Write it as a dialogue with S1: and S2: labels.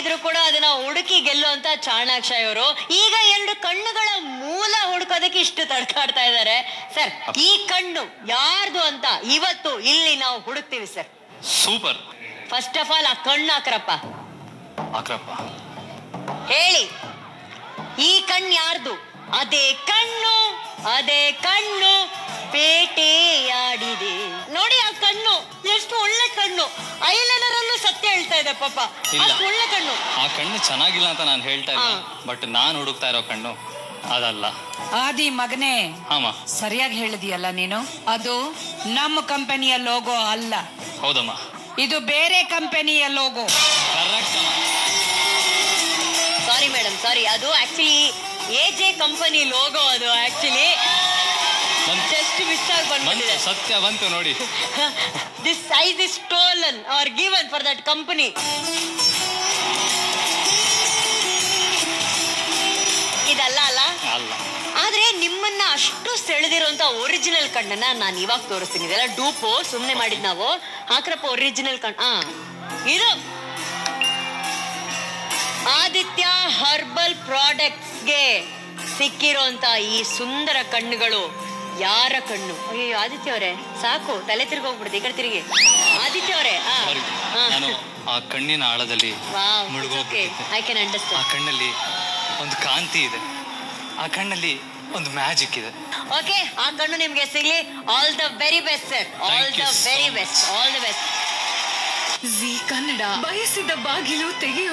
S1: ಇದ್ರು ಕೂಡ ಅದನ್ನ ಹುಡುಕಿ ಗೆಲ್ಲುವಂತ ಚಾಣಾಕ್ಷ ಇವರು. ಈಗ 2 ಕಣ್ಣುಗಳ ಮೂಲ ಹುಡುಕೋದಕ್ಕೆ ಇಷ್ಟು ತಡ್ಕಾಡ್ತಾ ಇದ್ದಾರೆ. ಸರ್, ಈ ಕಣ್ಣು ಯಾರ್ದು ಅಂತ ಇವತ್ತು ಇಲ್ಲಿ ನಾವು ಹುಡುಕ್ತೀವಿ sir.
S2: Super.
S1: First of all ಆ ಕಣ್ಣು ಹಾಕ್ರಪ್ಪ. ಹೇಳಿ, ಈ ಕಣ್ಣು ಯಾರ್ದು? ಅದೇ ಕಣ್ಣು ಬೇಟೆಯಾಡಿದೆ. ನೋಡಿ ಆ ಕಣ್ಣು, ಎಷ್ಟು ಒಳ್ಳೆ ಕಣ್ಣು. ಐಲೈನರ್ ಅಲ್ಲೂ ಸತ್ಯ ಹೇಳ್ತಾ ಇದೆ ಪಾಪ. ಅಷ್ಟು ಒಳ್ಳೆ ಕಣ್ಣು.
S2: ಆ ಕಣ್ಣು ಚೆನ್ನಾಗಿಲ್ಲ ಅಂತ ನಾನು ಹೇಳ್ತಾ ಇಲ್ಲ, ಬಟ್ ನಾನು ಹುಡುಕ್ತಾ ಇರೋ ಕಣ್ಣು ಅದಲ್ಲ.
S3: ಆದಿ ಮಗನೇ,
S2: ಸರಿಯಾಗಿ
S3: ಹೇಳಿದೀಯಲ್ಲ ನೀನು. ಅದು ನಮ್ಮ ಕಂಪನಿಯ ಲೋಗೋ ಅಲ್ಲ.
S2: ಹೌದಮ್ಮ,
S3: ಇದು ಬೇರೆ ಕಂಪನಿಯ ಲೋಗೋ.
S1: ಸಾರಿ ಮೇಡಮ್, ಸಾರಿ. ಅದು ಆಕ್ಚುಲಿ AJ ಕಂಪನಿ ಲೋಗೋ. ಅದು ಆಕ್ಚುಲಿ ಜಸ್ಟ್ ಮಿಸ್ ಆಗಿ ಬಂದ್ಬಿಟ್ಟಿದೆ.
S2: ಸತ್ಯ ಬಂತು ನೋಡಿ.
S1: This size is stolen are given for that company. ಇದಲ್ಲ ಅಲ್ಲ? ಆದ್ರೆ ನಿಮ್ಮನ್ನ ಅಷ್ಟು ಸೆಳೆದಿರುವಂತ ಒರಿಜಿನಲ್ ಕಣ್ಣನ್ನ ನಾನು ಇವಾಗ ತೋರಿಸ್ತೀನಿ. ಇದೆಲ್ಲ ಡೂಪು, ಸುಮ್ನೆ ಮಾಡಿದ್ ನಾವು. ಹಾಕ್ರಪ್ಪ ಒರಿಜಿನಲ್ ಕಣ್ಣು. ಇದು ಆದಿತ್ಯ ಹರ್ಬಲ್ ಪ್ರಾಡಕ್ಟ್ಸ್ಗೆ ಸಿಕ್ಕಿರೋಂತ ಈ ಸುಂದರ ಕಣ್ಣುಗಳು ಯಾರ ಕಣ್ಣು? ಅಯ್ಯೋ ಆದಿತ್ಯ ಅವರೇ, ಸಾಕು, ತಲೆ ತಿರ್ಗೋಗ್ಬಿಡುತ್ತೆ. ಈ ಕಡೆ ತಿರುಗಿ. ಆದಿತ್ಯ ಅವರೇ,
S2: ಆ ಕಣ್ಣಿನ ಆಳದಲ್ಲಿ
S1: ಐ ಕ್ಯಾನ್ ಅಂಡರ್ಸ್ಟ್ಯಾಂಡ್.
S2: ಆ ಕಣ್ಣಲ್ಲಿ ಒಂದು ಕಾಂತಿ ಇದೆ, ಆ ಕಣ್ಣಲ್ಲಿ ಒಂದು ಮ್ಯಾಜಿಕ್ ಇದೆ.
S1: ಓಕೆ, ಆ ಕಣ್ಣು ನಿಮ್ಗೆ ಸಿಗ್ಲಿ. All the very best sir. All the very best. All the best.
S4: Zee Kannada ಬಯಸಿದ ಬಾಗಿಲು ತೆಗೆಯುವ